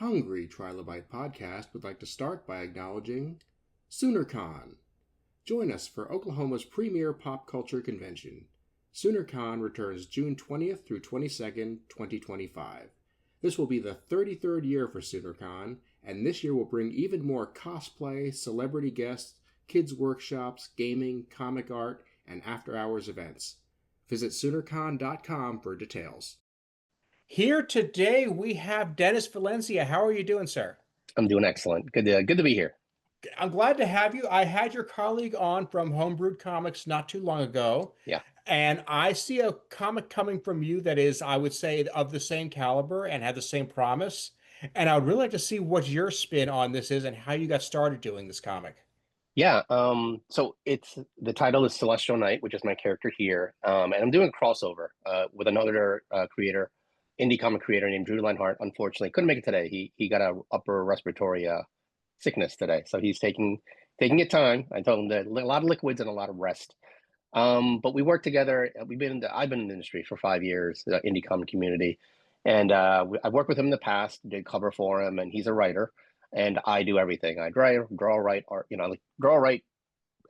hungry Trilobyte podcast would like to start by acknowledging Soonercon. Join us for Oklahoma's premier pop culture convention. Soonercon returns June 20th through 22nd, 2025. This will be the 33rd year for Soonercon, and this year will bring even more cosplay, celebrity guests, kids' workshops, gaming, comic art, and after-hours events. Visit Soonercon.com for details. Here today, we have Dennis Valencia. How are you doing, sir? I'm doing excellent. Good to be here. I'm glad to have you. I had your colleague on from Homebrewed Comics not too long ago. Yeah. And I see a comic coming from you that is, I would say, of the same caliber and had the same promise. And I would really like to see what your spin on this is and how you got started doing this comic. Yeah. So the title is Celestial Knight, which is my character here. And I'm doing a crossover with another creator, indie comic creator named Drew Leinhart. Unfortunately, couldn't make it today. He got a upper respiratory sickness today, so he's taking it time. I told him that a lot of liquids and a lot of rest. But we work together. I've been in the industry for 5 years, the indie comic community, and I've worked with him in the past. Did cover for him, and he's a writer, and I do everything. I draw, write, art. Draw, write,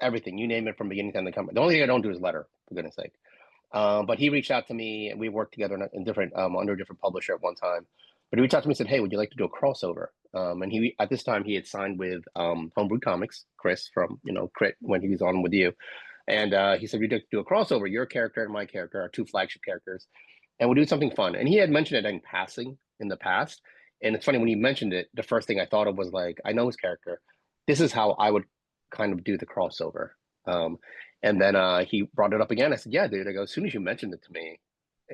everything. You name it from beginning to end of the company. The only thing I don't do is letter, for goodness sake. But he reached out to me, and we worked together in different under a different publisher at one time. But he reached out to me and said, "Hey, would you like to do a crossover?" And he at this time he had signed with Homebrewed Comics, Chris from Crit when he was on with you, and he said, "We'd like to do a crossover. Your character and my character are two flagship characters, and we'll do something fun." And he had mentioned it in passing in the past, and it's funny when he mentioned it. The first thing I thought of was like, I know his character. This is how I would kind of do the crossover. And then he brought it up again. I said, "Yeah, dude." I go, as soon as you mentioned it to me,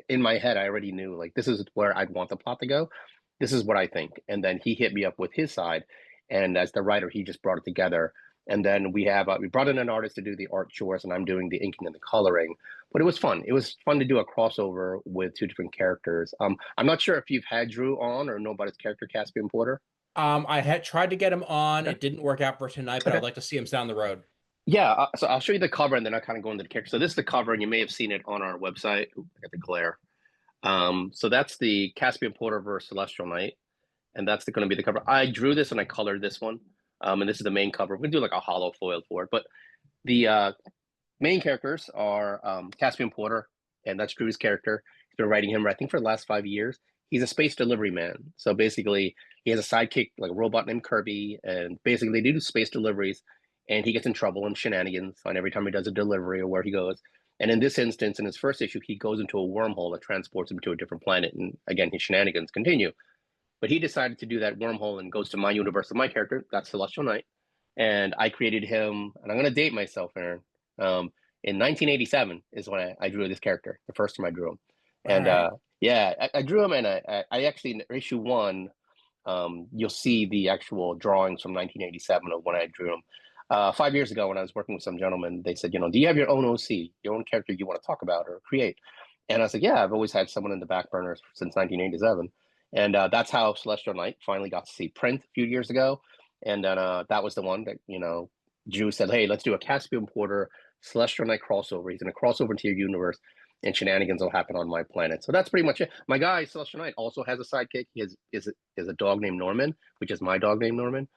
in my head, I already knew like this is where I'd want the plot to go. This is what I think. And then he hit me up with his side, and as the writer, he just brought it together. And then we brought in an artist to do the art chores, and I'm doing the inking and the coloring. But it was fun. It was fun to do a crossover with two different characters. I'm not sure if you've had Drew on or know about his character, Caspian Porter. I had tried to get him on. Okay. It didn't work out for tonight, but Okay. I'd like to see him down the road. Yeah, so I'll show you the cover, and then I'll kind of go into the character. So this is the cover, and you may have seen it on our website. Ooh, I got the glare. So that's the Caspian Porter versus Celestial Knight, and that's going to be the cover. I drew this and I colored this one, and this is the main cover. We're going to do like a hollow foil for it, but the main characters are Caspian Porter, and that's Drew's character. He's been writing him, I think, for the last 5 years. He's a space delivery man. So basically, he has a sidekick, like a robot named Kirby, and basically they do space deliveries, and he gets in trouble and shenanigans on every time he does a delivery or where he goes. And in this instance, in his first issue, he goes into a wormhole that transports him to a different planet. And again, his shenanigans continue. But he decided to do that wormhole and goes to my universe of my character. That's Celestial Knight. And I created him, and I'm going to date myself, Aaron. In 1987 is when I drew this character, the first time I drew him. And yeah, I drew him, and I actually, in issue 1, you'll see the actual drawings from 1987 of when I drew him. 5 years ago, when I was working with some gentlemen, they said, do you have your own OC, your own character you want to talk about or create? And I said, yeah, I've always had someone in the back burners since 1987. And that's how Celestial Knight finally got to see print a few years ago. And then that was the one that, Drew said, hey, let's do a Caspian Porter Celestial Knight crossover. He's going to cross over into your universe, and shenanigans will happen on my planet. So that's pretty much it. My guy, Celestial Knight, also has a sidekick. He is a dog named Norman, which is my dog named Norman.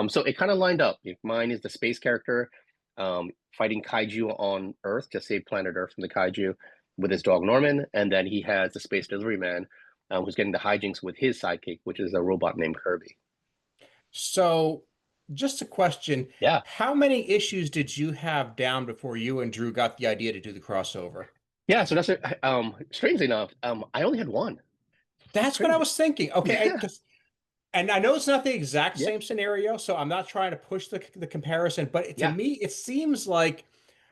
So it kind of lined up. Mine is the space character fighting kaiju on Earth to save planet Earth from the kaiju with his dog Norman. And then he has the space delivery man who's getting the hijinks with his sidekick, which is a robot named Kirby. So just a question. Yeah. How many issues did you have down before you and Drew got the idea to do the crossover? Yeah, so that's strangely enough, I only had one. That's what I was thinking. Okay. Yeah. And I know it's not the exact same scenario, so I'm not trying to push the comparison, but to me, it seems like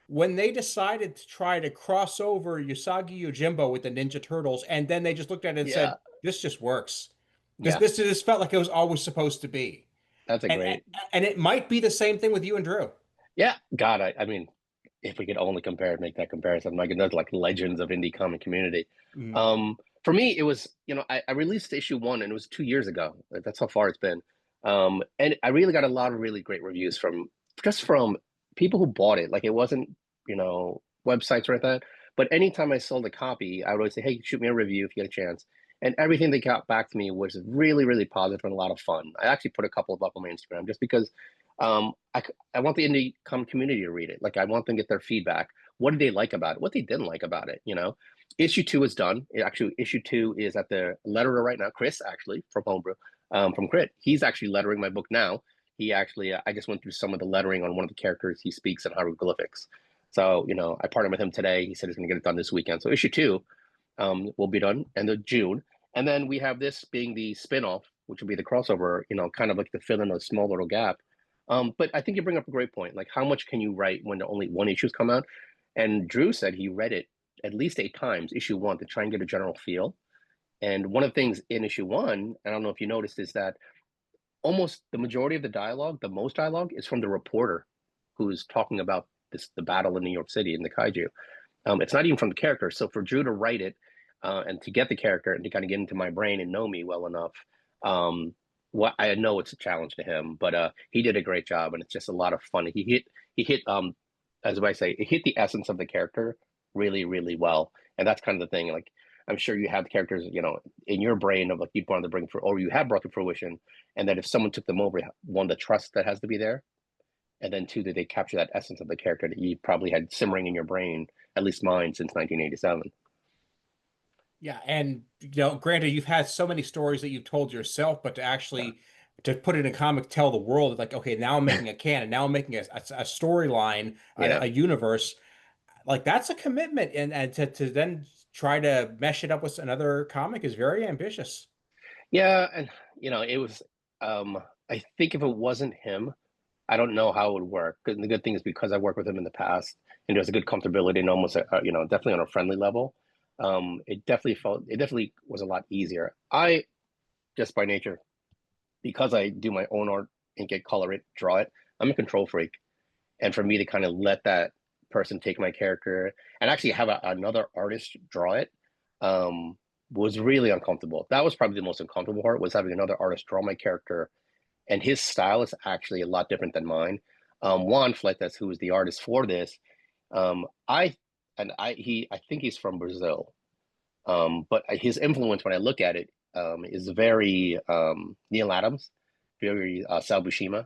when they decided to try to cross over Usagi Yojimbo with the Ninja Turtles, and then they just looked at it and said, this just works. This felt like it was always supposed to be. That's great. And it might be the same thing with you and Drew. Yeah, God, I mean, if we could only make that comparison, like those like legends of indie comic community. For me, it was, I released issue 1, and it was 2 years ago. That's how far it's been. And I really got a lot of really great reviews from people who bought it. Like it wasn't, websites or like that. But anytime I sold a copy, I would always say, hey, shoot me a review if you get a chance. and everything they got back to me was really, really positive and a lot of fun. I actually put a couple of up on my Instagram just because I want the indie community to read it. Like, I want them to get their feedback. What did they like about it? What they didn't like about it, you know? Issue 2 is done. Actually, issue 2 is at the letterer right now. Chris, actually, from Homebrew, from Crit. He's actually lettering my book now. He actually, I just went through some of the lettering on one of the characters he speaks in hieroglyphics. So, you know, I partnered with him today. He said he's going to get it done this weekend. So issue 2 will be done end of June. And then we have this being the spinoff, which will be the crossover, you know, kind of like to fill in a small little gap. But I think you bring up a great point. Like, how much can you write when only one issue's come out? And Drew said he read it at least 8 times, issue 1, to try and get a general feel. And one of the things in issue 1, I don't know if you noticed, is that almost the majority of the dialogue, the most dialogue, is from the reporter who's talking about the battle in New York City in the kaiju. It's not even from the character. So for Drew to write it and to get the character and to kind of get into my brain and know me well enough, what I know it's a challenge to him, but he did a great job, and it's just a lot of fun. He hit as I say, it hit the essence of the character really, really well, and that's kind of the thing. Like, I'm sure you have the characters, you know, in your brain of like you wanted to bring for, or you have brought to fruition, and that if someone took them over, one, the trust that has to be there, and then 2, that they capture that essence of the character that you probably had simmering in your brain, at least mine, since 1987. Yeah, and you know, granted, you've had so many stories that you've told yourself, but to actually to put it in a comic, tell the world, like, okay, now I'm making a canon, now I'm making a storyline, a universe, like that's a commitment, and to then try to mesh it up with another comic is very ambitious. Yeah, and you know, it was. I think if it wasn't him, I don't know how it would work. Because the good thing is because I worked with him in the past, and there's a good comfortability and almost, you know, definitely on a friendly level. It definitely was a lot easier. I just by nature, because I do my own art and get color it, draw it, I'm a control freak, and for me to kind of let that person take my character and actually have another artist draw it, was really uncomfortable. That was probably the most uncomfortable part, was having another artist draw my character, and his style is actually a lot different than mine. Juan Fleitas, who is the artist for this, I think he's from Brazil, but his influence when I look at it is very Neil Adams, very Sal Buscema,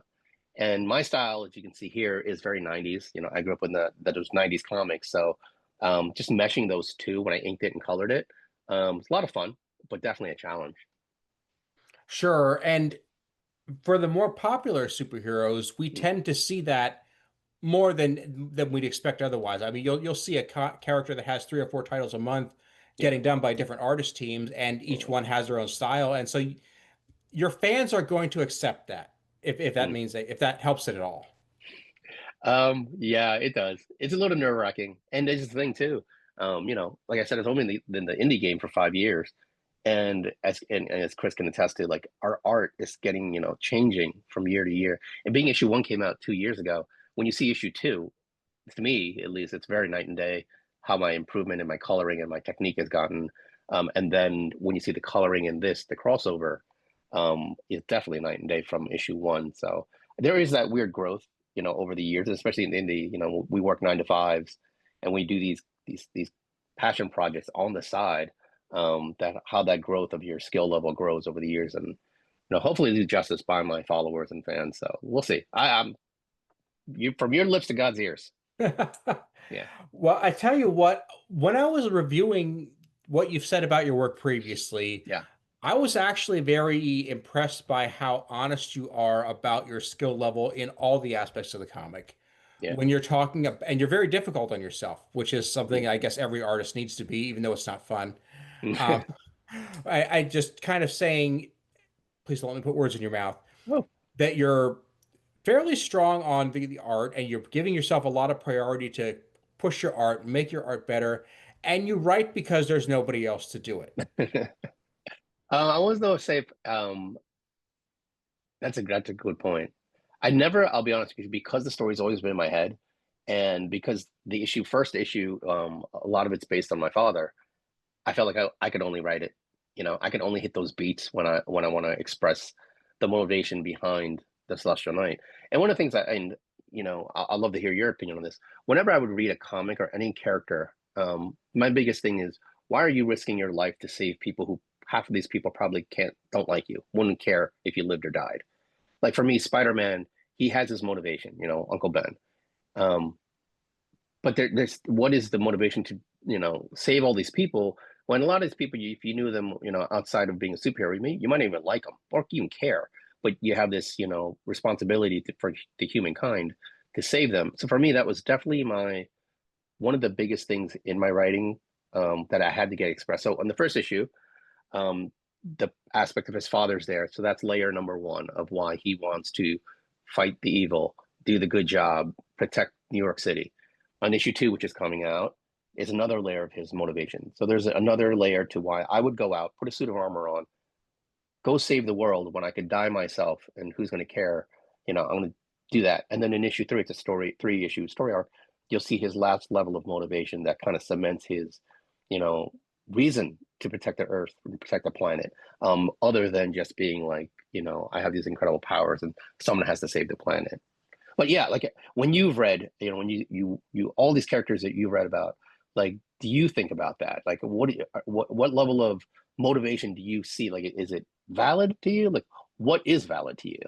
and my style, as you can see here, is very 90s. You know, I grew up in those 90s comics, so just meshing those two when I inked it and colored it, it's a lot of fun, but definitely a challenge. Sure, and for the more popular superheroes, we tend to see that more than we'd expect otherwise. I mean, you'll see a character that has 3 or 4 titles a month getting done by different artist teams, and each one has their own style, and so your fans are going to accept that if that means that, if that helps it at all. Yeah, it does. It's a little nerve-wracking, and there's the thing too. You know, like I said, it's only in the indie game for 5 years, and as Chris can attest to, like, our art is getting, you know, changing from year to year. And being issue 1 came out 2 years ago, when you see issue 2, to me at least, it's very night and day how my improvement in my coloring and my technique has gotten. And then when you see the coloring in this, the crossover, is definitely night and day from issue 1. So there is that weird growth, you know, over the years, especially in the, you know, we work 9 to 5s, and we do these passion projects on the side. That how that growth of your skill level grows over the years, and you know, hopefully do justice by my followers and fans. So we'll see. I'm you from your lips to God's ears. Yeah. Well, I tell you what, when I was reviewing what you've said about your work previously, Yeah. I was actually very impressed by how honest you are about your skill level in all the aspects of the comic. Yeah. When you're talking, and you're very difficult on yourself, which is something I guess every artist needs to be, even though it's not fun. Um, I just kind of saying, please don't let me put words in your mouth, Oh. that you're fairly strong on the art, and you're giving yourself a lot of priority to push your art, make your art better, and you write because there's nobody else to do it. I was though say that's a good point. I'll be honest with you, because the story's always been in my head, and because the first issue, a lot of it's based on my father. I felt like I could only write it. You know, I could only hit those beats when I want to express the motivation behind the Celestial Knight. And one of the things and you know, I'd love to hear your opinion on this. Whenever I would read a comic or any character, my biggest thing is, why are you risking your life to save people who half of these people probably don't like you, wouldn't care if you lived or died. Like for me, Spider-Man, he has his motivation, you know, Uncle Ben. But there's what is the motivation to, you know, save all these people when a lot of these people, if you knew them, you know, outside of being a superhero, you might not even like them or even care, but you have this, you know, responsibility for the humankind to save them. So for me, that was definitely one of the biggest things in my writing that I had to get expressed. So on the first issue, the aspect of his father's there. So that's layer number one of why he wants to fight the evil, do the good job, protect New York City. On issue 2, which is coming out, is another layer of his motivation. So there's another layer to why I would go out, put a suit of armor on, go save the world when I could die myself, and who's going to care? You know, I'm going to do that. And then in issue 3, it's a 3-issue story arc. You'll see his last level of motivation that kind of cements his, you know, reason to protect the Earth, protect the planet, other than just being like, you know, I have these incredible powers and someone has to save the planet. But yeah, like when you've read, you know, when you all these characters that you read about, like, do you think about that? Like, what level of motivation do you see? Like, is it valid to you? Like, what is valid to you?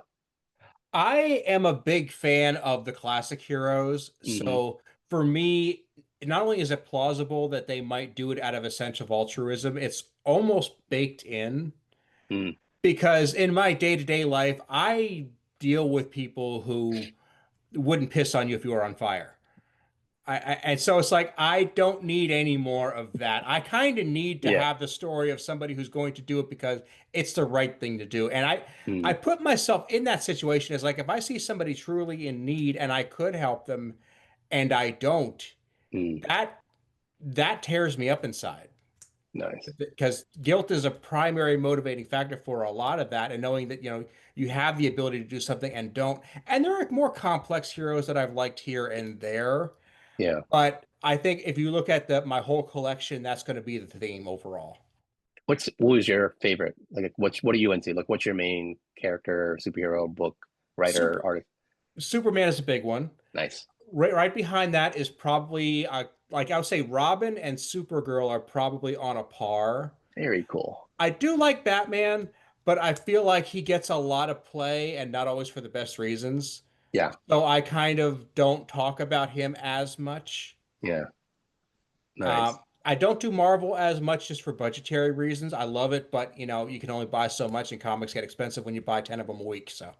I am a big fan of the classic heroes. So for me, not only is it plausible that they might do it out of a sense of altruism, it's almost baked in. Because in my day-to-day life, I deal with people who wouldn't piss on you if you were on fire. And so it's like, I don't need any more of that. I kind of need to Yeah. have the story of somebody who's going to do it because it's the right thing to do. And I Mm. put myself in that situation as like, if I see somebody truly in need and I could help them and I don't, Mm. that tears me up inside. Nice. Because guilt is a primary motivating factor for a lot of that, and knowing that, you know, you have the ability to do something and don't. And there are more complex heroes that I've liked here and there. Yeah. But I think if you look at my whole collection, that's going to be the theme overall. What was your favorite? Like, what are you into? Like, what's your main character, superhero, book, writer, artist? Superman is a big one. Nice. Right behind that is probably like I would say Robin and Supergirl are probably on a par. Very cool. I do like Batman, but I feel like he gets a lot of play and not always for the best reasons. Yeah. So I kind of don't talk about him as much. Yeah. Nice. I don't do Marvel as much just for budgetary reasons. I love it, but you know, you can only buy so much and comics get expensive when you buy 10 of them a week. So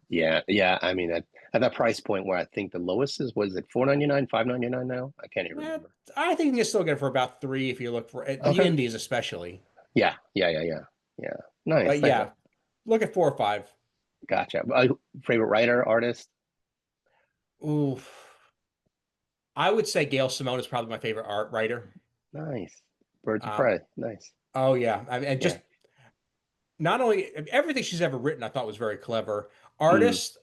Yeah. Yeah. I mean, at that price point where I think the lowest is, was it $4.99, $5.99 now? I can't even remember. I think you can still get it for about 3 if you look for it. The Okay. indies especially. Yeah. Nice. But yeah, look at 4 or 5. Gotcha. Favorite writer, artist? Ooh. I would say Gail Simone is probably my favorite art writer. Nice. Birds of Prey. Nice. Oh yeah. I mean, just Yeah. not only everything she's ever written, I thought was very clever. Artist,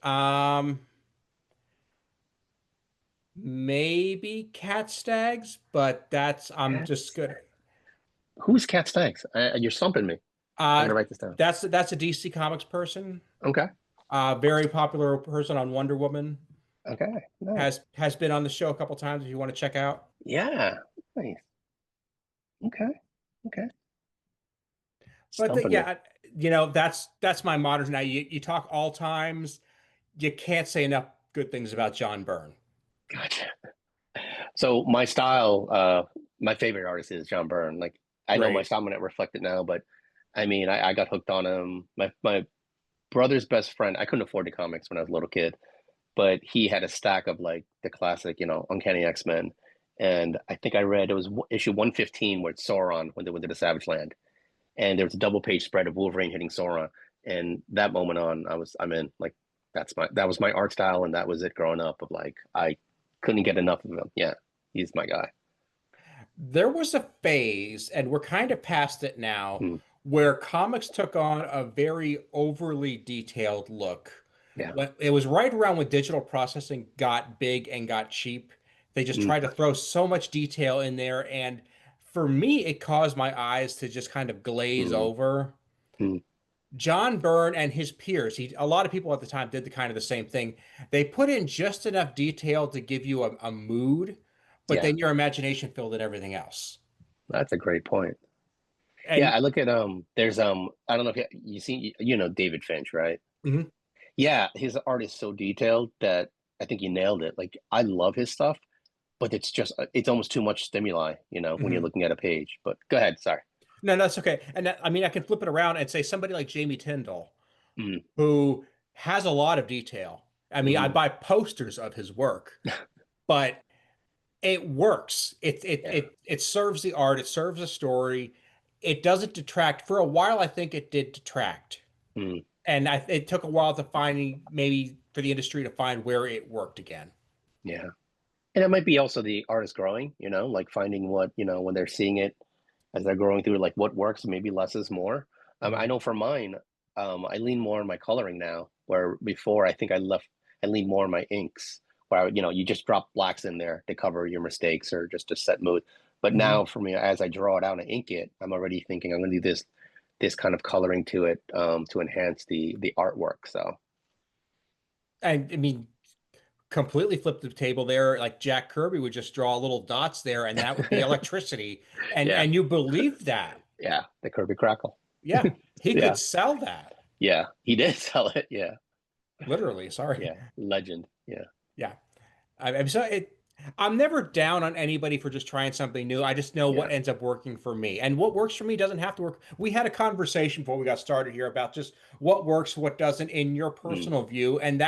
maybe Cat Staggs, but I'm just good. Who's Cat Staggs? You're stumping me. I'm gonna write this down. That's a DC Comics person. Okay. Very popular person on Wonder Woman. Okay. Nice. Has been on the show a couple times if you want to check out. Yeah. Nice. Okay. But yeah, you know, that's my modern. Now you talk all times, you can't say enough good things about John Byrne. Gotcha. So my style, my favorite artist is John Byrne. Like, I know my style might not reflect it now, but I mean, I got hooked on him. My brother's best friend, I couldn't afford the comics when I was a little kid, but he had a stack of like the classic, you know, Uncanny X-Men. And I think I read, it was issue 115 where it's Sauron when they went to the Savage Land. And there was a double page spread of Wolverine hitting Sauron. And that moment on, I'm in. Like, that was my art style, and that was it growing up. Of like, I couldn't get enough of him. Yeah, he's my guy. There was a phase, and we're kind of past it now, where comics took on a very overly detailed look. Yeah. It was right around when digital processing got big and got cheap. They just tried to throw so much detail in there, and for me, it caused my eyes to just kind of glaze over. John Byrne and his peers, a lot of people at the time did the same thing. They put in just enough detail to give you a mood, but then your imagination filled in everything else. That's a great point. And Yeah, I look at there's I don't know if you see, you know David Finch, right? Mhm. Yeah, his art is so detailed that I think you nailed it. Like I love his stuff, but it's almost too much stimuli, you know, when you're Mhm. looking at a page. But go ahead, sorry. No, that's okay. And I mean, I can flip it around and say somebody like Jamie Tyndall, Mm, who has a lot of detail. I mean, I mm, buy posters of his work, but it works. yeah. It serves the art, it serves the story. It doesn't detract. For a while, I think it did detract. Mm, And it took a while to find maybe for the industry to find where it worked again. yeah. And it might be also the artist growing, you know, like finding what, you know, when they're seeing it as they're growing through, like what works, maybe less is more. I Mhm. know for mine, I lean more on my coloring now, where before I think I lean more on my inks, where, you know, you just drop blacks in there to cover your mistakes or just to set mood. But Mhm. now for me, as I draw it out and ink it, I'm already thinking I'm going to do this kind of coloring to it to enhance the artwork. So And I mean, completely flip the table there. Like Jack Kirby would just draw little dots there, and that would be electricity. yeah, And you believe that. yeah, the Kirby Crackle. Yeah, he Yeah, could sell that. yeah, he did sell it. Yeah, Literally, sorry. yeah, legend. Yeah, Yeah. I'm so it I'm never down on anybody for just trying something new. I just know yeah. what ends up working for me. And what works for me doesn't have to work. We had a conversation before we got started here about just what works, what doesn't in your Mm. personal view. And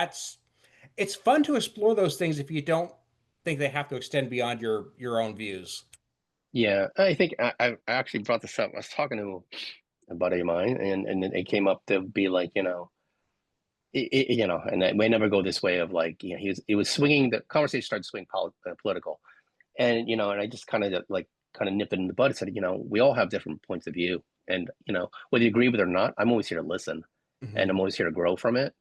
it's fun to explore those things if you don't think they have to extend beyond your own views. Yeah, I think I actually brought this up. I was talking to a buddy of mine, and it came up to be like, you know, you know, and it may never go this way of like, you know, it was swinging. The conversation started swinging political, and you know, and I just kind of nipped it in the bud and said, you know, we all have different points of view, and you know, whether you agree with it or not, I'm always here to listen, and Mhm. I'm always here to grow from it.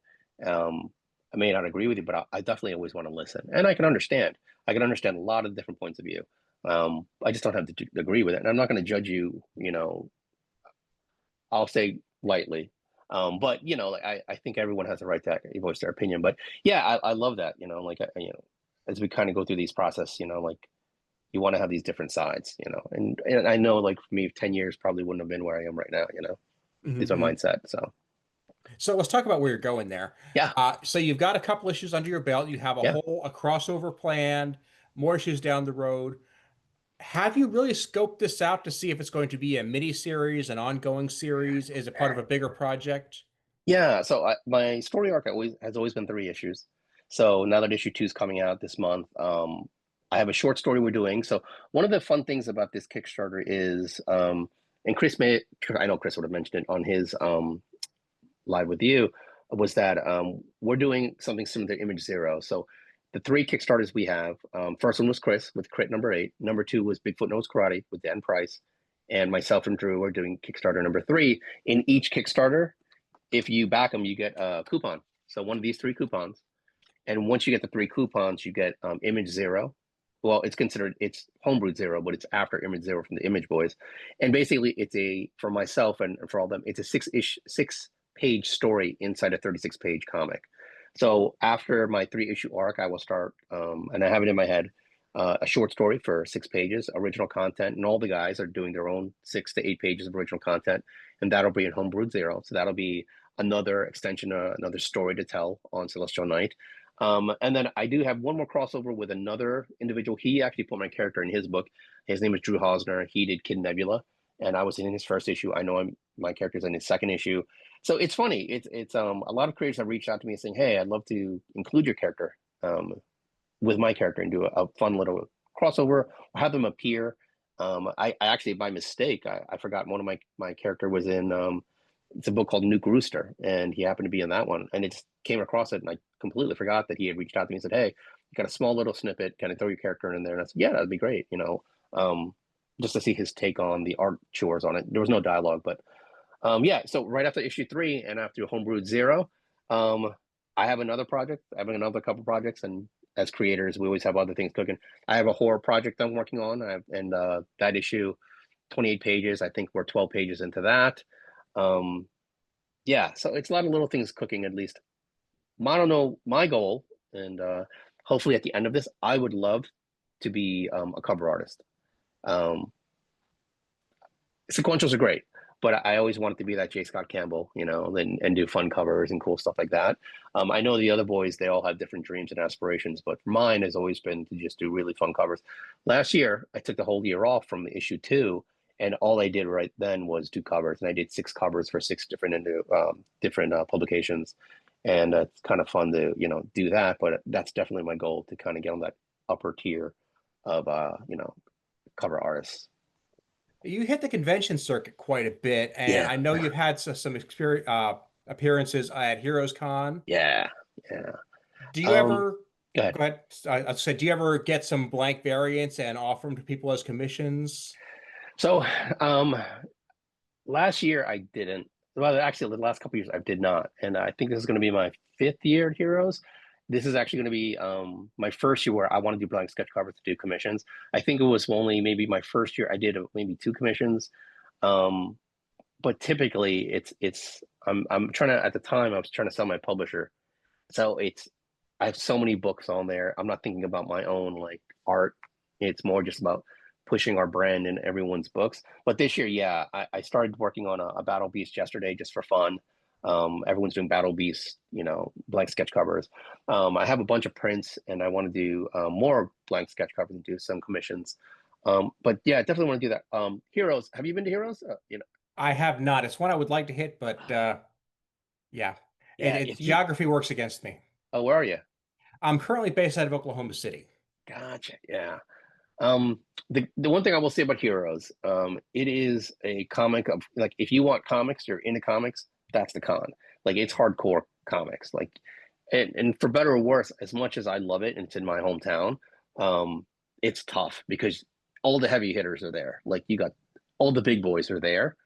I may not agree with you, but I definitely always want to listen, and I can understand. I can understand a lot of different points of view. I just don't have to agree with it, and I'm not going to judge you. You know, I'll say lightly. But you know, like I think everyone has the right to voice their opinion. But yeah, I love that. You know, like you know, as we kind of go through these process, you know, like you want to have these different sides, you know, and I know like for me, 10 years probably wouldn't have been where I am right now. You know, is my Mhm. mindset. So So let's talk about where you're going there. yeah, So you've got a couple issues under your belt. You have yeah. a crossover planned, more issues down the road. Have you really scoped this out to see if it's going to be a mini series, an ongoing series? Is it part of a bigger project? Yeah, so my story arc has always been 3 issues. So now that issue 2 is coming out this month, I have a short story we're doing. So one of the fun things about this Kickstarter is, and I know Chris would have mentioned it on his live with you, was that we're doing something similar to Image Zero. So the 3 Kickstarters we have, first one was Chris with Crit number 8. Number 2 was Bigfoot Knows Karate with Dan Price, and myself and Drew are doing Kickstarter number 3. In each Kickstarter, if you back them, you get a coupon. So one of these 3 coupons, and once you get the 3 coupons, you get Image Zero. Well, it's Homebrewed Zero, but it's after Image Zero from the Image Boys. And basically, it's for myself and for all of them, it's a 6-page story inside a 36-page comic. So after my 3-issue arc, I will start, and I have it in my head, a short story for 6 pages, original content, and all the guys are doing their own 6 to 8 pages of original content, and that'll be in Homebrewed Zero. So that'll be another extension, another story to tell on Celestial Night. And then I do have one more crossover with another individual. He actually put my character in his book. His name is Drew Hosner. He did Kid Nebula, and I was in his first issue. I know my character's in his second issue. So it's funny. It's a lot of creators have reached out to me saying, "Hey, I'd love to include your character with my character and do a fun little crossover, or have them appear." I actually by mistake I forgot one of my character was in it's a book called Nuke Rooster, and he happened to be in that one. And it just came across it, and I completely forgot that he had reached out to me and said, "Hey, you got a small little snippet? Can I throw your character in there?" And I said, "Yeah, that'd be great." You know, just to see his take on the art chores on it. There was no dialogue, but yeah. So right after issue 3 and after Homebrewed Zero, um, I have another project. I have another couple projects, and as creators, we always have other things cooking. I have a horror project I'm working on, and that issue, 28 pages. I think we're 12 pages into that. Um, yeah, so it's a lot of little things cooking at least. I don't know my goal, and hopefully at the end of this, I would love to be a cover artist. Um, sequentials are great, but I always wanted to be that J. Scott Campbell, and do fun covers and cool stuff like that. I know the other boys, they all have different dreams and aspirations, but mine has always been to just do really fun covers. Last year, I took the whole year off from the issue 2, and all I did right then was do covers, and I did 6 covers for 6 different publications, and it's kind of fun to do that. But that's definitely my goal, to kind of get on that upper tier of cover artists. You hit the convention circuit quite a bit, and Yeah. I know you've had some experience, appearances at HeroesCon. Yeah. Do you ever Go ahead. go ahead? I said, do you ever get some blank variants and offer them to people as commissions? So last year I didn't. Well, actually, the last couple of years I did not, and I think this is going to be my 5th year at Heroes. This is actually going to be my first year where I want to do blank sketch covers to do commissions. I think it was only maybe my first year I did maybe 2 commissions, but typically I'm trying to, at the time I was trying to sell my publisher, so I have so many books on there. I'm not thinking about my own like art. It's more just about pushing our brand in everyone's books. But this year, yeah, I started working on a Battle Beast yesterday just for fun. Everyone's doing Battle Beast, blank sketch covers. I have a bunch of prints, and I want to do more blank sketch covers and do some commissions. But yeah, I definitely want to do that. Heroes, have you been to Heroes? I have not. It's one I would like to hit, but yeah, geography works against me. Oh, where are you? I'm currently based out of Oklahoma City. Gotcha. Yeah. The one thing I will say about Heroes, it is a comic of, like, if you want comics, you're into comics, that's the con. Like, it's hardcore comics. Like, and for better or worse, as much as I love it and it's in my hometown, it's tough because all the heavy hitters are there. Like, you got all the big boys are there,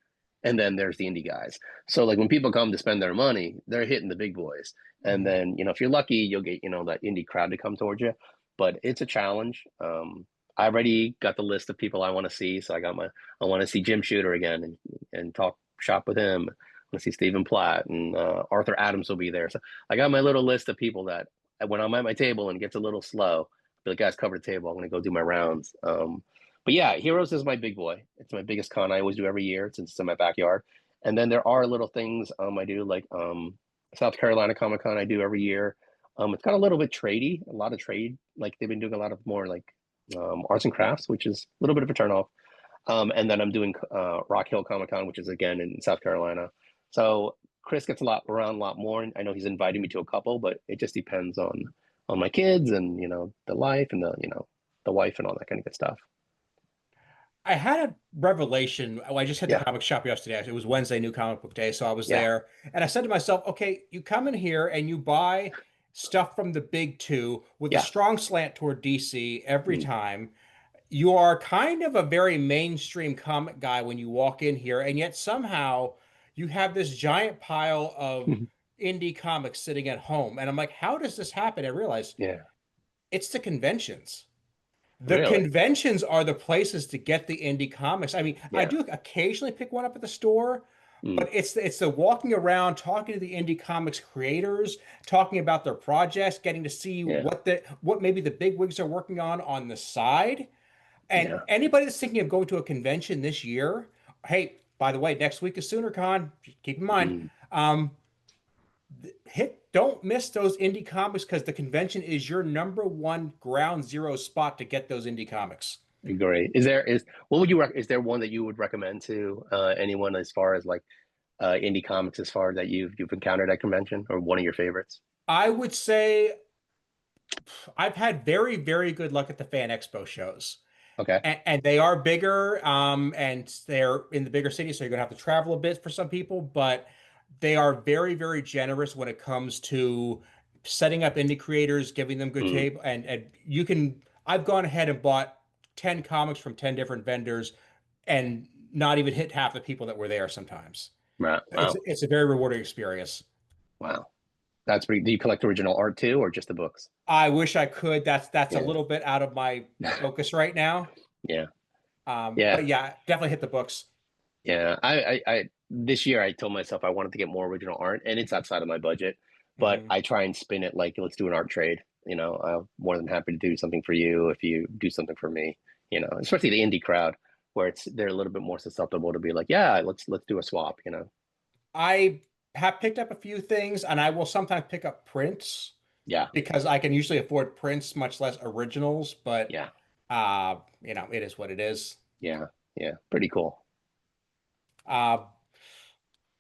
and then there's the indie guys. So like when people come to spend their money, they're hitting the big boys. And then, if you're lucky, you'll get, that indie crowd to come towards you. But it's a challenge. I already got the list of people I want to see. So I want to see Jim Shooter again and talk shop with him. I want to see Stephen Platt, and Arthur Adams will be there. So I got my little list of people that when I'm at my table and it gets a little slow, the guys cover the table, I'm going to go do my rounds. But yeah, Heroes is my big boy. It's my biggest con I always do every year since it's in my backyard. And then there are little things I do, like South Carolina Comic Con I do every year. It's got a little bit tradey, a lot of trade. Like they've been doing a lot of more like arts and crafts, which is a little bit of a turnoff. And then I'm doing Rock Hill Comic Con, which is again in South Carolina. So Chris gets around a lot more. And I know he's invited me to a couple, but it just depends on my kids and the life and the wife and all that kind of good stuff. I had a revelation. I just hit the comic shop yesterday. It was Wednesday, New Comic Book Day. So I was there, and I said to myself, okay, you come in here and you buy stuff from the big 2 with a strong slant toward DC every time. You are kind of a very mainstream comic guy when you walk in here, and yet somehow you have this giant pile of indie comics sitting at home. And I'm like, how does this happen? I realized it's the conventions. The conventions are the places to get the indie comics. I mean, I do occasionally pick one up at the store, but it's the walking around, talking to the indie comics creators, talking about their projects, getting to see what maybe the big wigs are working on the side. And anybody that's thinking of going to a convention this year, hey, by the way, next week is Soonercon. Keep in mind, don't miss those indie comics, because the convention is your #1 ground zero spot to get those indie comics. Great. Is there one that you would recommend to anyone as far as like indie comics, as far that you've encountered at convention, or one of your favorites? I would say I've had very, very good luck at the FanExpo shows. Okay. And they are bigger, and they're in the bigger cities, so you're gonna have to travel a bit for some people, but they are very, very generous when it comes to setting up indie creators, giving them good tape, and I've gone ahead and bought 10 comics from 10 different vendors and not even hit half the people that were there sometimes. Right. Wow. It's a very rewarding experience. Wow. That's pretty. Do you collect original art too, or just the books? I wish I could. That's a little bit out of my focus right now. But yeah, definitely hit the books. Yeah. I this year I told myself I wanted to get more original art, and it's outside of my budget, but I try and spin it like, let's do an art trade. I'm more than happy to do something for you if you do something for me, especially the indie crowd. where they're a little bit more susceptible to be like, yeah, let's do a swap, you know. I have picked up a few things, and I will sometimes pick up prints Yeah, because I can usually afford prints, much less originals. But yeah, it is what it is. yeah, yeah. Pretty cool. Uh,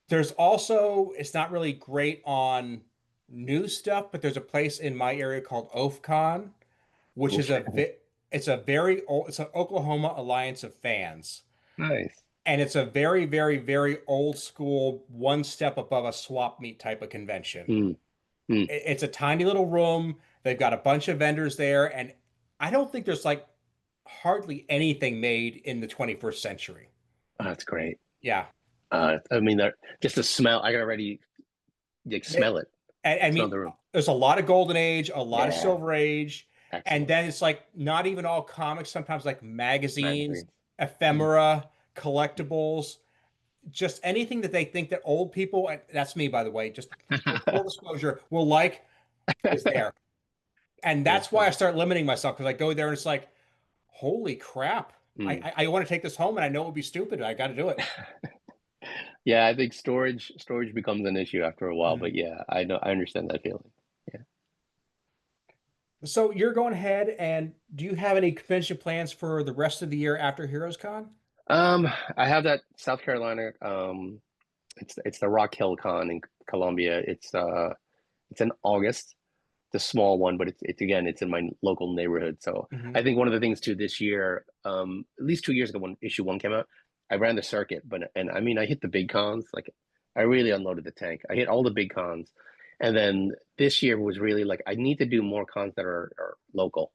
there's also, it's not really great on new stuff, but there's a place in my area called OFCon, which is Okay. it's a very old, it's an Oklahoma Alliance of Fans. Nice. And it's a very, very, very old school, one step above a swap meet type of convention. Mm, mm. It's a tiny little room. They've got a bunch of vendors there, and I don't think there's like hardly anything made in the 21st century. Oh, that's great. Yeah. I mean, just the smell. I can already like smell it. I Smell mean, the room. there's a lot of Golden Age, a lot of Yeah, Silver Age, and excellent. then it's like not even all comics, sometimes like magazines, Magazine. Mm. ephemera, collectibles, just anything that they think that old people, and that's me, by the way, just full disclosure, will like is there. And That's that's why I funny. start limiting myself because I go there and it's like, holy crap. Mm. I want to take this home and I know it would be stupid. I got to do it. Yeah, I think storage becomes an issue after a while, Mhm. but yeah, I know I understand that feeling. Yeah. So you're going ahead, and do you have any convention plans for the rest of the year after HeroesCon? I have that South Carolina. It's the Rock Hill Con in Columbia. It's in August. It's a small one, but it's again, it's in my local neighborhood. So Hmm. I think one of the things too this year, at least 2 years ago when issue one came out, I ran the circuit, and I mean I hit the big cons. Like I really unloaded the tank. I hit all the big cons. And then this year was really like I need to do more cons that are local.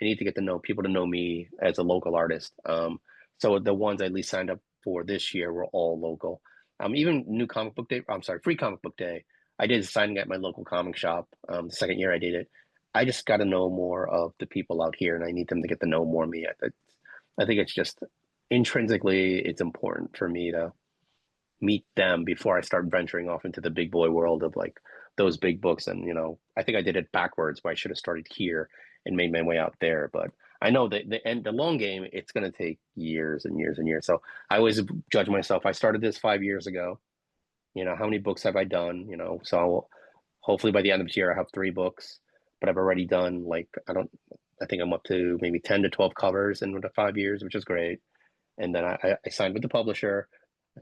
I need to get to know people to know me as a local artist. So the ones I at least signed up for this year were all local. Even new comic book day, I'm sorry, free comic book day. I did signing at my local comic shop. The second year I did it, I just got to know more of the people out here, and I need them to get to know more me. I think it's just intrinsically it's important for me to meet them before I start venturing off into the big boy world of like those big books. And I think I did it backwards, where I should have started here and made my way out there. But I know that the long game, it's going to take years and years and years. So I always judge myself. I started this 5 years ago. How many books have I done? So hopefully by the end of this year, I have 3 books, but I've already done like, I think I'm up to maybe 10 to 12 covers in the 5 years, which is great. And then I signed with the publisher,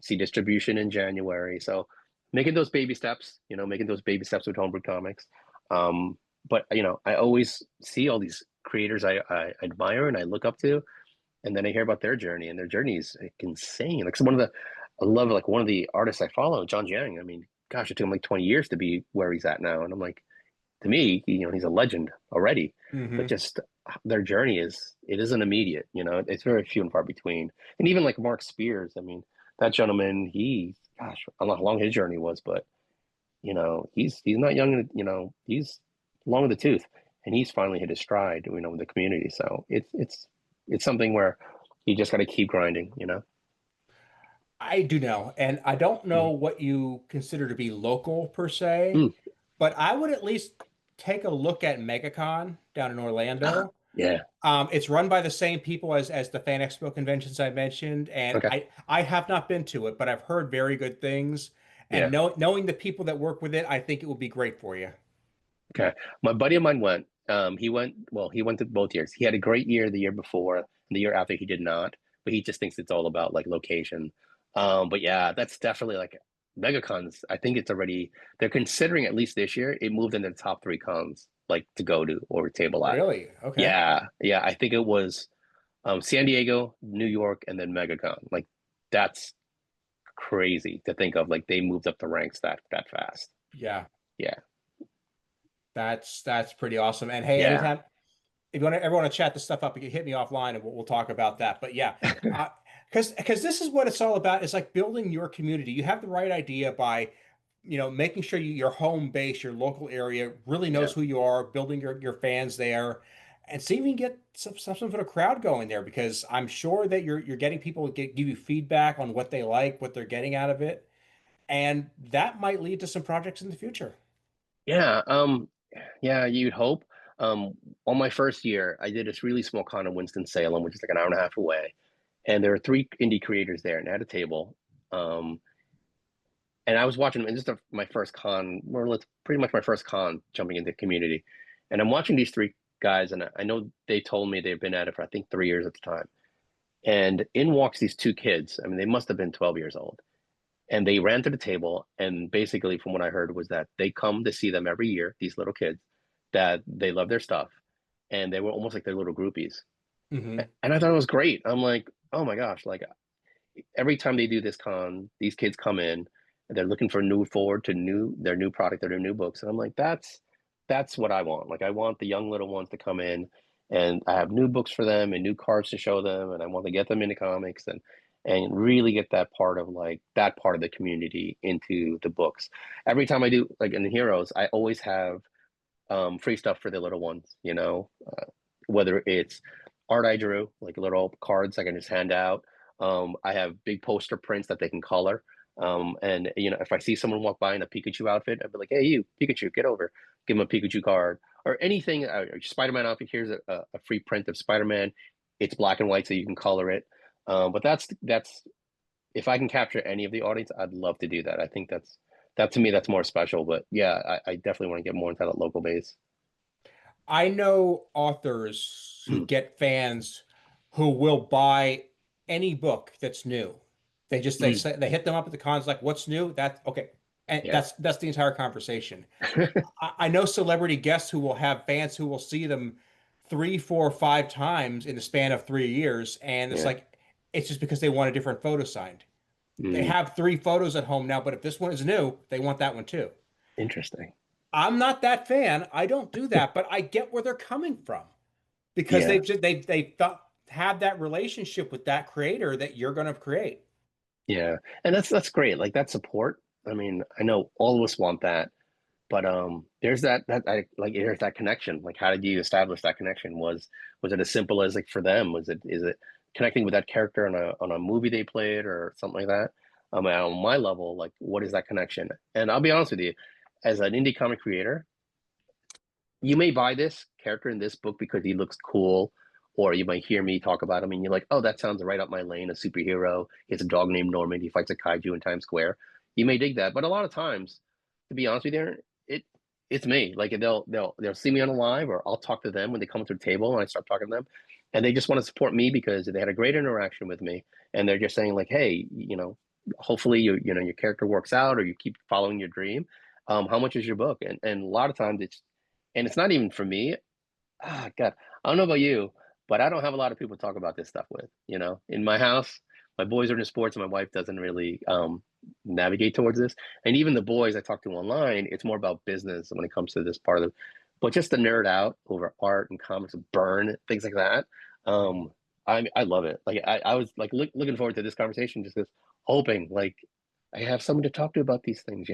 see distribution in January. So making those baby steps, making those baby steps with Homebrewed Comics. But I always see all these creators I admire and I look up to, and then I hear about their journey, and their journey is like insane. Like I love like one of the artists I follow, John Jiang. I mean, gosh, it took him like 20 years to be where he's at now, and I'm like, to me, he's a legend already. But Hmm. just their journey it isn't immediate. It's very few and far between. And even like Mark Spears, I mean, that gentleman, gosh, I don't know how long his journey was, but he's not young. He's long in the tooth, and he's finally hit his stride. With the community. So it's something where you just got to keep grinding. I do know, and I don't know Mm. what you consider to be local per se, Mm. but I would at least take a look at MegaCon down in Ah, Orlando. yeah. It's run by the same people as the FanExpo conventions I mentioned, and Okay. I have not been to it, but I've heard very good things. And Yeah. knowing the people that work with it, I think it will be great for you. Okay. My buddy of mine went. He went to both years. He had a great year the year before, and the year after he did not. But he just thinks it's all about like location. But yeah, that's definitely like MegaCons. I think they're considering at least this year it moved into the top 3 cons like to go to or table at. Really? Okay. Yeah, yeah. I think it was San Diego, New York, and then MegaCon. Like that's crazy to think of. Like they moved up the ranks that fast. Yeah, Yeah, that's pretty awesome. And hey, yeah. anytime if you want to ever want to chat this stuff up, you can hit me offline and we'll talk about that. But yeah, because this is what it's all about. It's like building your community. You have the right idea by, making sure your home base, your local area really Yeah. knows who you are, building your fans there, and see if you can get some sort of crowd going there. Because I'm sure that you're getting people to give you feedback on what they like, what they're getting out of it, and that might lead to some projects in the future. Yeah, yeah, you'd hope. Um, on my first year, I did this really small con in Winston-Salem, which is like an hour and a half away. and there are 3 indie creators there, and at a table. And I was watching, and this is my first con, more or less, pretty much my first con jumping into the community. And I'm watching these 3 guys, and I know they told me they've been at it for I think 3 years at the time. And in walks these 2 kids. I mean, they must have been 12 years old. And they ran to the table, and basically, from what I heard, was that they come to see them every year, these little kids, that they love their stuff. And they were almost like their little groupies. Mm-hmm. And I thought it was great. I'm like, oh my gosh, like every time they do this con, these kids come in and they're looking for their new product, their new books. And I'm like, that's what I want. Like I want the young little ones to come in, and I have new books for them and new cards to show them, and I want to get them into comics and really get that part of the community into the books. Every time I do, like in Heroes, I always have free stuff for the little ones, whether it's art I drew, like little cards I can just hand out. I have big poster prints that they can color. And if I see someone walk by in a Pikachu outfit, I'd be like, hey, you, Pikachu, get over, give them a Pikachu card or anything. Spider-Man outfit, here's a free print of Spider-Man. It's black and white, so you can color it. But that's if I can capture any of the audience, I'd love to do that. I think that to me, that's more special. But yeah, I definitely want to get more into that local base. I know authors who get fans who will buy any book that's new. They hit them up at the cons like, what's new? That's okay. And that's the entire conversation. I know celebrity guests who will have fans who will see them 3, 4, 5 times in the span of 3 years. And it's like, it's just because they want a different photo signed. They have 3 photos at home now, but if this one is new, they want that one too. Interesting. I'm not that fan. I don't do that, but I get where they're coming from because they've had that relationship with that creator that you're going to create. Yeah, and that's great. Like that support. I mean, I know all of us want that, but there's there's that connection. Like, how did you establish that connection? Was it as simple as like for them? Is it connecting with that character on a movie they played or something like that? On my level, like, what is that connection? And I'll be honest with you, as an indie comic creator, you may buy this character in this book because he looks cool, or you might hear me talk about him and you're like, oh, that sounds right up my lane, a superhero. He has a dog named Norman. He fights a kaiju in Times Square. You may dig that. But a lot of times, to be honest with you, it's me. Like they'll see me on a live, or I'll talk to them when they come to the table and I start talking to them. And they just want to support me because they had a great interaction with me. And they're just saying like, hey, hopefully your character works out or you keep following your dream. How much is your book? And a lot of times it's not even for me. God, I don't know about you, but I don't have a lot of people to talk about this stuff with. In my house, my boys are into sports and my wife doesn't really navigate towards this. And even the boys I talk to online, it's more about business when it comes to this part of it. But just to nerd out over art and comics, Byrne, things like that. I love it. Like I was like looking forward to this conversation, just hoping like I have someone to talk to about these things,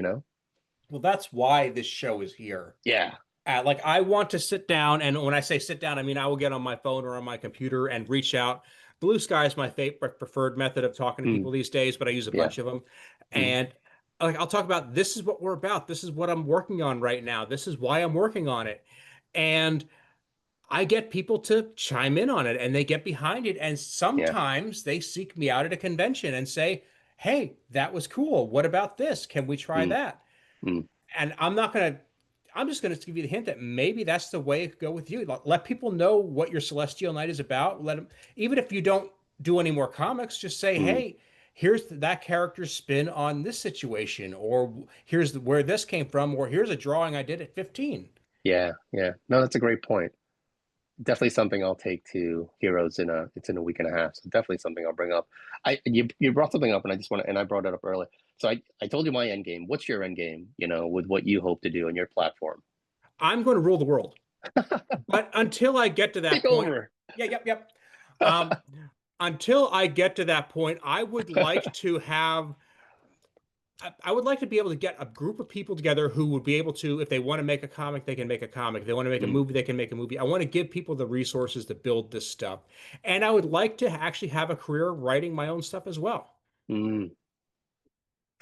Well, that's why this show is here. Yeah. Like I want to sit down, and when I say sit down, I mean I will get on my phone or on my computer and reach out. Blue Sky is my preferred method of talking to people these days, but I use a bunch of them. And like I'll talk about, this is what we're about. This is what I'm working on right now. This is why I'm working on it. And I get people to chime in on it and they get behind it. And sometimes they seek me out at a convention and say, hey, that was cool. What about this? Can we try that? And I'm just going to give you the hint that maybe that's the way it could go with you. Let people know what your Celestial Night is about. Let them, even if you don't do any more comics, just say, hey, here's that character's spin on this situation, or here's where this came from, or here's a drawing I did at 15. Yeah. No, that's a great point. Definitely something I'll take to Heroes it's in a week and a half. So definitely something I'll bring up. You brought something up and I brought it up earlier. So I told you my end game. What's your end game, with what you hope to do on your platform? I'm going to rule the world. But until I get to that point. Over. Yep. Until I get to that point, I would like to be able to get a group of people together who would be able to, if they want to make a comic, they can make a comic. If they want to make a movie, they can make a movie. I want to give people the resources to build this stuff. And I would like to actually have a career writing my own stuff as well.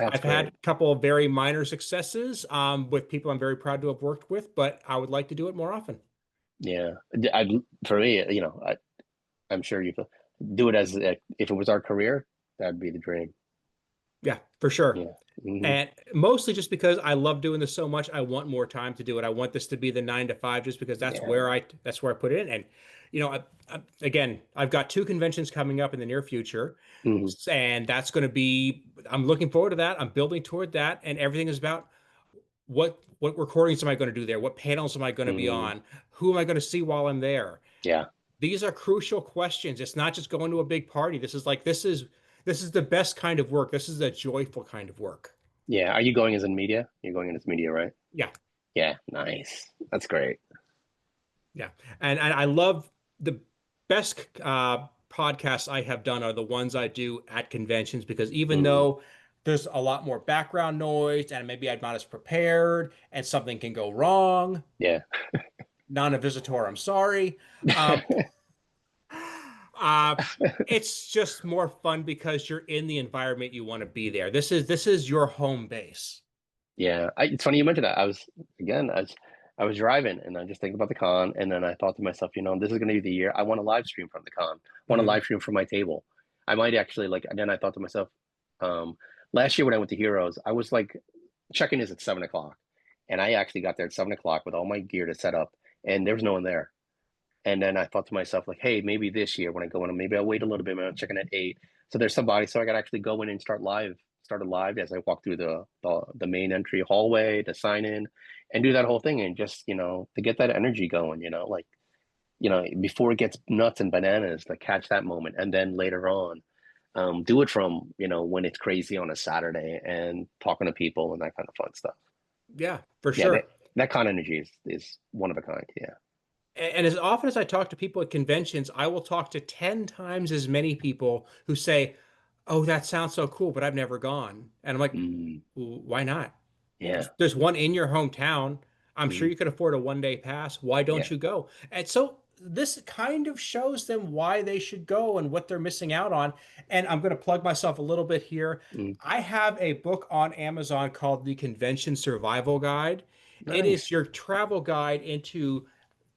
I've had a couple of very minor successes with people I'm very proud to have worked with, but I would like to do it more often. Yeah. For me, I'm sure do it as if it was our career, that'd be the dream. Yeah, for sure. Yeah. Hmm. And mostly just because I love doing this so much, I want more time to do it. I want this to be the 9 to 5, just because Yeah. that's where I put it in. And again, I've got 2 conventions coming up in the near future, Hmm. and that's going to be. I'm looking forward to that. I'm building toward that, and everything is about what recordings am I going to do there? What panels am I going to be Hmm. on? Who am I going to see while I'm there? Yeah. These are crucial questions. It's not just going to a big party. This is the best kind of work. This is a joyful kind of work. Yeah. Are you going as in media? You're going in as media, right? Yeah. Yeah. Nice. That's great. Yeah. And I love the best podcasts I have done are the ones I do at conventions, because even Mm. though there's a lot more background noise and maybe I'm not as prepared and something can go wrong, Yeah. non a visitor, I'm sorry. Um, uh, it's just more fun because you're in the environment you want to be there. This is your home base. Yeah. It's funny you mentioned that. I was driving and I just thinking about the con, and then I thought to myself, this is going to be the year I want to live stream from the con. I want to Mhm. live stream from my table. I might actually like. And then I thought to myself, um, last year when I went to Heroes, I was like checking is at 7 o'clock, and I actually got there at 7 o'clock with all my gear to set up, and there was no one there. And then I thought to myself, like, hey, maybe this year when I go in, maybe I'll wait a little bit. Maybe I'll check in at 8. So there's somebody, so I got to actually go in and started live as I walk through the main entry hallway to sign in and do that whole thing, and just, to get that energy going, like, before it gets nuts and bananas, to catch that moment. And then later on, do it from, when it's crazy on a Saturday and talking to people and that kind of fun stuff. Yeah, for Yeah, that, sure. that kind of energy is one of a kind. Yeah. And as often as I talk to people at conventions, I will talk to 10 times as many people who say, "Oh, that sounds so cool, but I've never gone." And I'm like, Mm, Why not? yeah. There's one in your hometown. I'm sure Mm, you could afford a 1 day pass. Why don't yeah. you go?" And so this kind of shows them why they should go and what they're missing out on. And I'm going to plug myself a little bit here. Mm, I have a book on Amazon called The Convention Survival Guide. It is nice. your travel guide into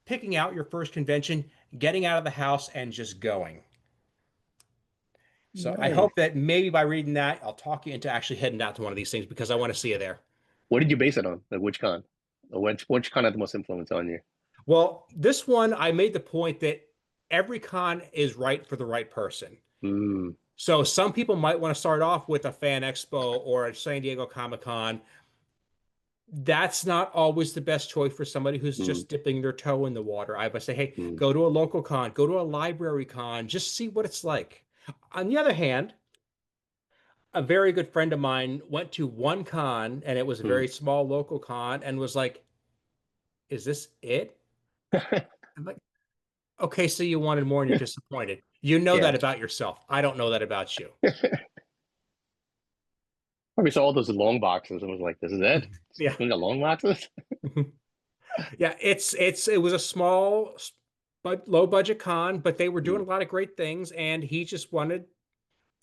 picking out your first convention, getting out of the house, and just going. So I Nice. hope that maybe by reading that, I'll talk you into actually heading out to one of these things, because I want to see you there. What did you base it on? Like which con? Or which con had the most influence on you? Well, this one, I made the point that every con is right for the right person. Mm, So some people might want to start off with a FanExpo or a San Diego Comic-Con. That's not always the best choice for somebody who's mm, just dipping their toe in the water. I would say, hey, mm, go to a local con, go to a library con, just see what it's like. On the other hand, a very good friend of mine went to one con, and it was a mm. very small local con, and was like, "Is this it?" I'm like, "Okay, so you wanted more and you're disappointed. You know Yeah. that about yourself. I don't know that about you." Probably saw all those long boxes and was like, this is it? Yeah. We got long boxes? Yeah, it was a small but low budget con, but they were doing Mm, a lot of great things, and he just wanted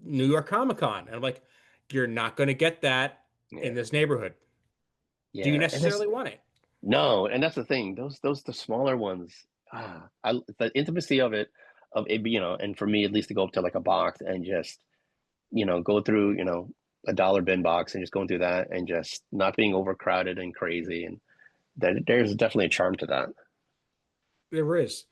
New York Comic Con. And I'm like, "You're not going to get that in yeah. this neighborhood. Do you Yeah. And there's necessarily want it?" no, and that's the thing. Those the smaller ones. The intimacy of it, and for me at least to go up to like a box and just, go through, a dollar bin box and just going through that and just not being overcrowded and crazy. And there's definitely a charm to that. There is.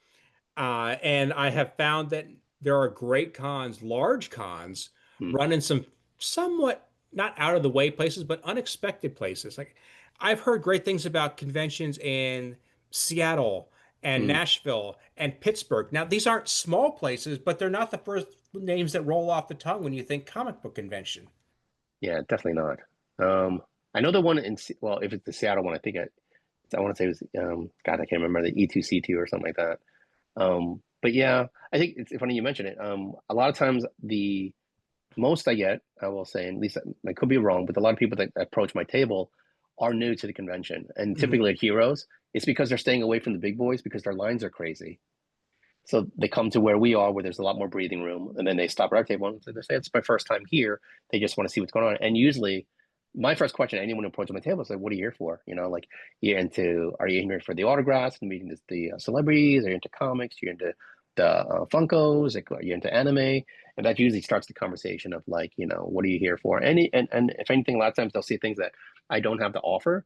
And I have found that there are great cons, large cons, Mm, run in some somewhat not out of the way places, but unexpected places. Like, I've heard great things about conventions in Seattle and mm, Nashville and Pittsburgh. Now, these aren't small places, but they're not the first names that roll off the tongue when you think comic book convention. yeah, definitely not. I know the one well, if it's the Seattle one, I want to say it was God, I can't remember, the E2C2 or something like that. But yeah, I think it's funny you mentioned it. A lot of times the most I get, I will say, and at least I could be wrong, but a lot of people that approach my table are new to the convention. And Mhm. typically at Heroes, it's because they're staying away from the big boys because their lines are crazy. So they come to where we are, where there's a lot more breathing room, and then they stop at our table and they say, it's my first time here. They just want to see what's going on. And usually my first question to anyone who approaches my table is like, what are you here for? Like, are you here for the autographs and meeting the celebrities? Are you into comics? Are you into Funkos? Like, are you into anime? And that usually starts the conversation of like, what are you here for? And if anything, a lot of times they'll see things that I don't have to offer,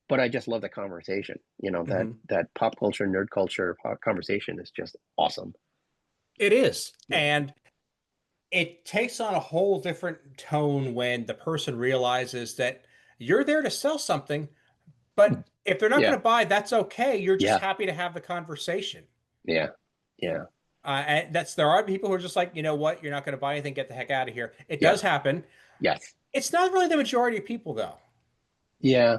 but I just love the conversation. That pop culture, nerd culture conversation is just awesome. It is. Yeah. And it takes on a whole different tone when the person realizes that you're there to sell something, but if they're not going to buy, that's okay. You're just happy to have the conversation. Yeah. Yeah. And there are people who are just like, you know what, you're not going to buy anything, get the heck out of here. It does happen. Yes. It's not really the majority of people, though. Yeah.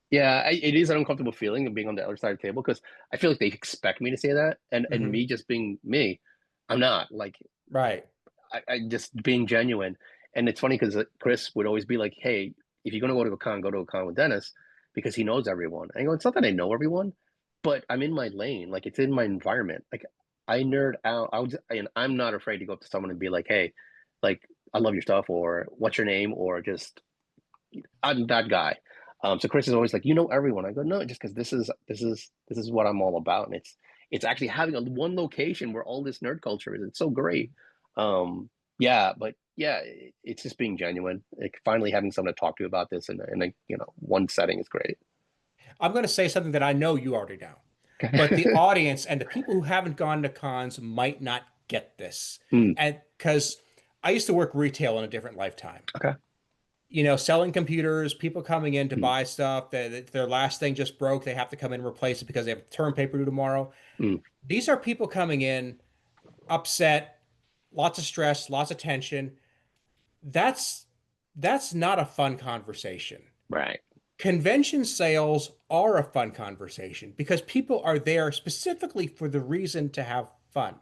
Yeah, it is an uncomfortable feeling of being on the other side of the table because I feel like they expect me to say that, and me just being me, I'm not. Like, right. I just being genuine. And it's funny because Chris would always be like, "Hey, if you're gonna go to a con with Dennis," because he knows everyone. And I go, it's not that I know everyone, but I'm in my lane. Like, it's in my environment. Like, I nerd out. And I'm not afraid to go up to someone and be like, "Hey, like, I love your stuff," or "What's your name?" or just, I'm that guy. So Chris is always like, everyone. I go, no, just because this is what I'm all about, and it's actually having one location where all this nerd culture is. It's so great. But it's just being genuine. Like, finally having someone to talk to about this in one setting is great. I'm going to say something that I know you already know, but the audience and the people who haven't gone to cons might not get this, and because I used to work retail in a different lifetime. Okay. Selling computers, people coming in to buy stuff, their last thing just broke. They have to come in and replace it because they have term paper due tomorrow. These are people coming in upset, lots of stress, lots of tension. That's not a fun conversation. Right. Convention sales are a fun conversation because people are there specifically for the reason to have fun.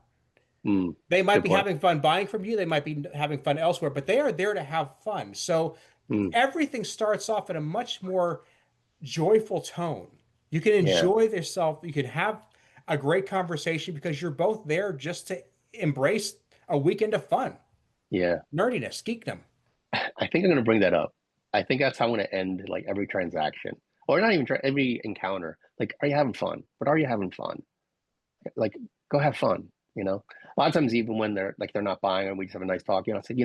They might be having fun buying from you. They might be having fun elsewhere, but they are there to have fun. So everything starts off in a much more joyful tone. You can enjoy yourself. You can have a great conversation because you're both there just to embrace a weekend of fun. Yeah. Nerdiness, geekdom. I think I'm going to bring that up. I think that's how I'm going to end like every transaction, or not even every encounter. Like, are you having fun? But are you having fun? Like, go have fun. A lot of times, even when they're not buying and we just have a nice talk, I said,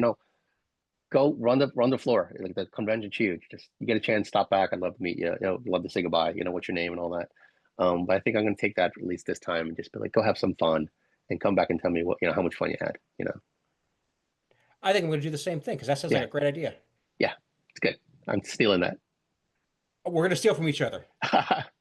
go run the floor. Like, the convention's huge. Just, you get a chance, stop back. I'd love to meet you. Love to say goodbye. What's your name and all that. But I think I'm going to take that at least this time and just be like, go have some fun and come back and tell me what, how much fun you had. I think I'm going to do the same thing because that sounds like a great idea. Yeah, it's good. I'm stealing that. We're going to steal from each other.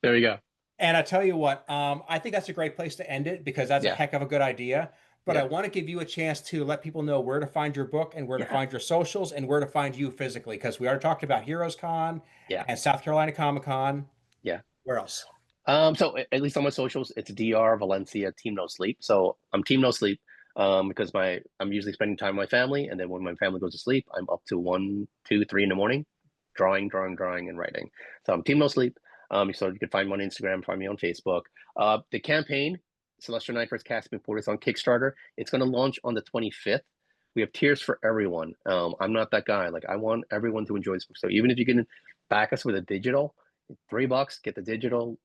There we go. And I tell you what, I think that's a great place to end it because that's a heck of a good idea. But I want to give you a chance to let people know where to find your book and where to find your socials and where to find you physically, because we already talked about HeroesCon and South Carolina Comic-Con. Yeah. Where else? So at least on my socials, it's DR Valencia Team No Sleep. So I'm Team No Sleep because I'm usually spending time with my family, and then when my family goes to sleep, I'm up to 1, 2, 3 in the morning, drawing, and writing. So I'm Team No Sleep. So you can find me on Instagram, find me on Facebook. The campaign, Celestial Knight vs. Caspian Porter, is on Kickstarter. It's going to launch on the 25th. We have tiers for everyone. I'm not that guy. Like, I want everyone to enjoy this book. So even if you can back us with a digital, $3, get the digital.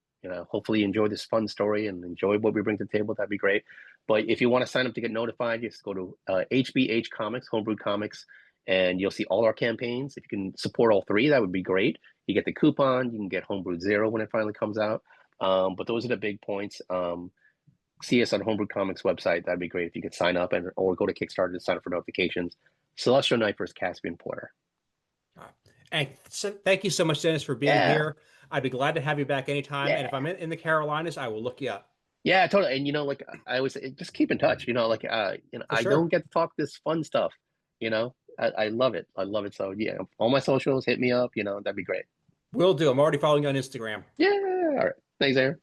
Hopefully you enjoy this fun story and enjoy what we bring to the table. That'd be great. But if you want to sign up to get notified, just go to HBH Comics, Homebrewed Comics, and you'll see all our campaigns. If you can support all 3, that would be great. You get the coupon. You can get Homebrewed Zero when it finally comes out. But those are the big points. See us on Homebrewed Comics website. That'd be great if you could sign up or go to Kickstarter to sign up for notifications. Celestial Knight vs. Caspian Porter. And so, thank you so much, Dennis, for being here. I'd be glad to have you back anytime. And if I'm in the Carolinas, I will look you up. Yeah, totally. And like I always say, just keep in touch. I don't get to talk this fun stuff. I love it. I love it. So yeah, all my socials, hit me up. That'd be great. Will do. I'm already following you on Instagram. Yeah. All right. Thanks, Aaron.